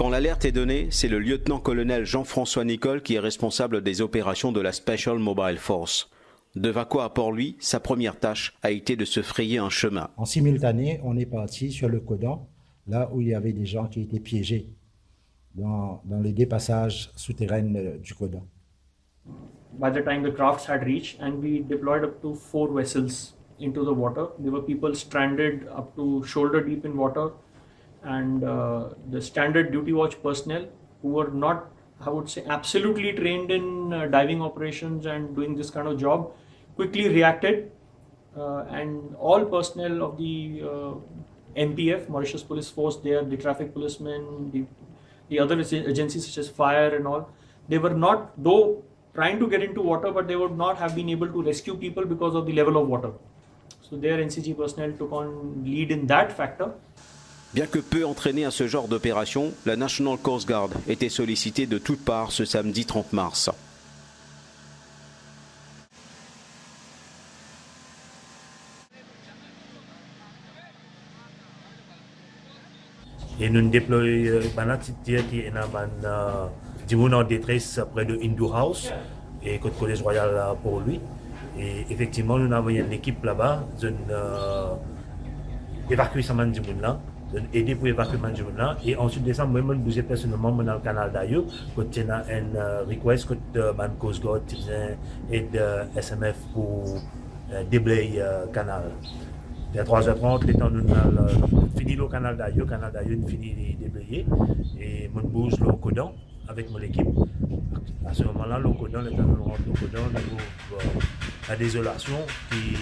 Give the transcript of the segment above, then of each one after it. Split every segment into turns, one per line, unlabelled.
Quand l'alerte est donnée, c'est le lieutenant-colonel Jean-François Nicole qui est responsable des opérations de la Special Mobile Force. De Vaco à Port-Louis, sa première tâche a été de se frayer un chemin.
En simultané, on est parti sur le Codan, là où il y avait des gens qui étaient piégés dans les dépassages souterrains du Codan.
By the time the crafts had reached, and we deployed up to 4 vessels into the water. There were people stranded up to shoulder deep in water, and the standard duty watch personnel who were not, I would say, absolutely trained in diving operations and doing this kind of job quickly reacted, and all personnel of the MPF, Mauritius Police Force, there, the traffic policemen, the other agencies such as fire and all, they were not, though trying to get into water, but they would not have been able to rescue people because of the level of water. So their NCG personnel took on lead in that factor.
Bien que peu entraînée à ce genre d'opération, la National Coast Guard était sollicitée de toutes parts ce samedi 30 mars.
Et nous déployons un qui est en détresse près de Hindu House et côté Collège Royal pour lui. Et effectivement, nous avons une équipe là-bas, évacuer ce monde là, aider pour évacuer ce monde là. Et ensuite de ça, moi, je bougé personnellement dans le canal d'ailleurs, côté un request côté de Coast Guard et de SMF pour déblayer le canal. Vers 3h30, les temps nous fini le canal d'ailleurs nous fini de déblayer et je bouge le Codan avec mon équipe. À ce moment-là, le Codan, les temps nous rentrent le Codan, nous la désolation, puis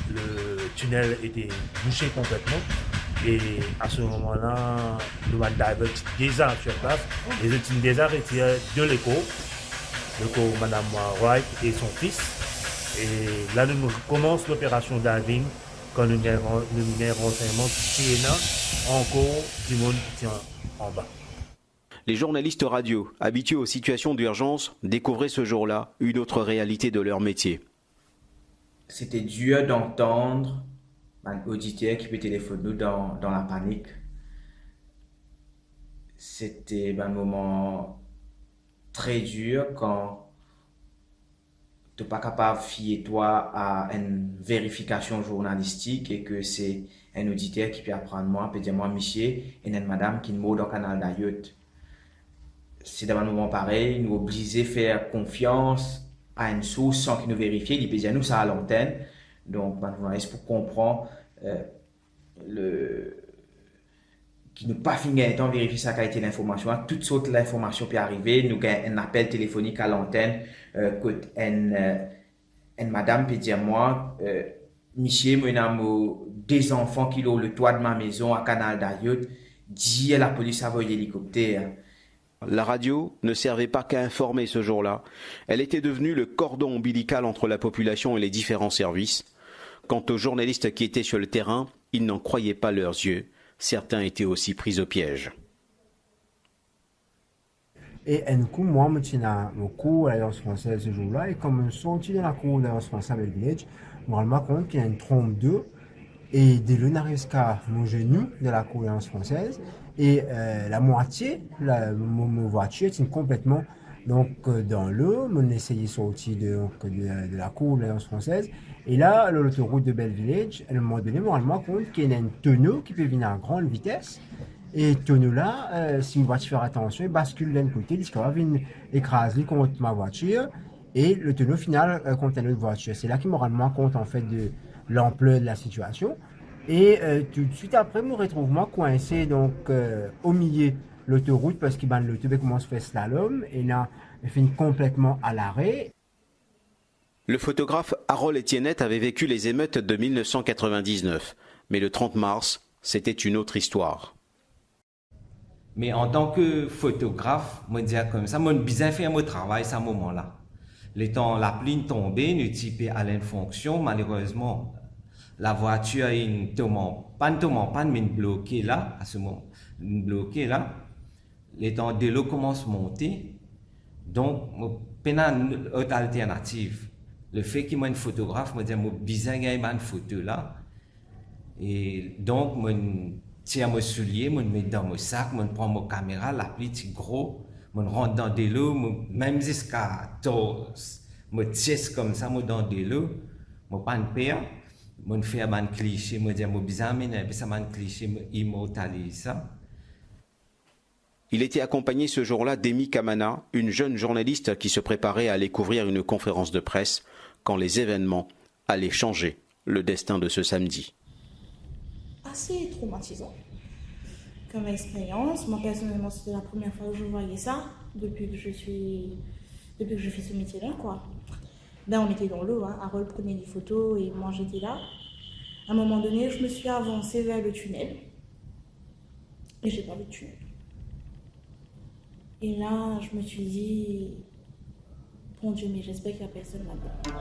le tunnel était bouché complètement. Et à ce moment-là, nous avons diverti déjà sur place. Les outils déjà retirés de l'écho, Madame Wright et son fils. Et là, nous commençons l'opération diving quand nous avons renseignement qui est là, encore du monde qui est en bas.
Les journalistes radio, habitués aux situations d'urgence, découvraient ce jour-là une autre réalité de leur métier.
C'était dur d'entendre un auditeur qui peut téléphoner dans la panique. C'était un moment très dur quand tu n'es pas capable de fier toi à une vérification journalistique et que c'est un auditeur qui peut apprendre moi, peut dire moi, monsieur, et une madame qui nous dans le canal d'Ayotte. C'est dans un moment pareil, nous obligés à faire confiance à une source sans qu'il nous vérifie. Il peut dire nous ça à l'antenne. Donc, journaliste pour comprendre qui nous pas fini temps vérifier sa qualité d'information. Toutes sortes d'informations peut arriver. Nous avons un appel téléphonique à l'antenne. Une madame peut dire moi, monsieur, moi j'ai des enfants qui ont le toit de ma maison à Canal d'Ayotte. Dis à la police à voler l'hélicoptère.
La radio ne servait pas qu'à informer ce jour-là. Elle était devenue le cordon ombilical entre la population et les différents services. Quant aux journalistes qui étaient sur le terrain, ils n'en croyaient pas leurs yeux. Certains étaient aussi pris au piège.
Et un coup, moi, je suis dans le cours à l'Alliance française ce jour-là, et comme je suis sorti de la cour de l'Alliance française à Village, je me rends compte qu'il y a une trompe d'eau, et de l'eau n'arrive jusqu'à mon genou de la cour de l'Alliance française, et la moitié de ma voiture est complètement dans l'eau. On essayait de sortir de la cour de l'Alliance française. Et là, l'autoroute de Bell Village, à un moment donné, je me rends compte qu'il y a un tonneau qui peut venir à grande vitesse. Et ce tonneau-là, si une voiture fait attention, il bascule d'un côté, il va venir écraser contre ma voiture. Et le tonneau final contre une autre voiture. C'est là qu'il me rend compte en fait de l'ampleur de la situation. Et tout de suite après, je me retrouve coincé au milieu de l'autoroute parce que l'autoroute commence à faire slalom. Et là, il finit complètement à l'arrêt.
Le photographe Harold Etiennette avait vécu les émeutes de 1999. Mais le 30 mars, c'était une autre histoire.
Mais en tant que photographe, moi dire comme ça, moi bien fait mon travail à ce moment-là. La pluie tombée, nous typé à l'infonction, malheureusement, la voiture est pas en panne, mais bloquée là, à ce moment, bloquée là. De l'eau commence à monter, donc, je n'ai une autre alternative. Le fait qu'il y ait un photographe, je dis, moi, bizarre, il y a une photo là. Et donc, tire mes souliers, me mets dans mon sac, me prends ma caméra, la pluie est gros, me rentre dans de l'eau, même jusqu'à 14, me tire comme ça, me dans de l'eau, me pas de peur, me fait un cliché, me dit, me bizarre, mais ça m'a un cliché, me immortalise ça.
Il était accompagné ce jour-là d'Amy Kamana, une jeune journaliste qui se préparait à aller couvrir une conférence de presse quand les événements allaient changer le destin de ce samedi.
Assez traumatisant comme expérience. Moi personnellement, c'était la première fois que je voyais ça depuis que je fais ce métier-là, quoi. Ben, on était dans l'eau, hein. Harold prenait des photos et moi j'étais là. À un moment donné, je me suis avancée vers le tunnel et j'ai pas vu de tunnel. Et là, je me suis dit, bon Dieu, mais j'espère qu'il n'y a personne là-bas.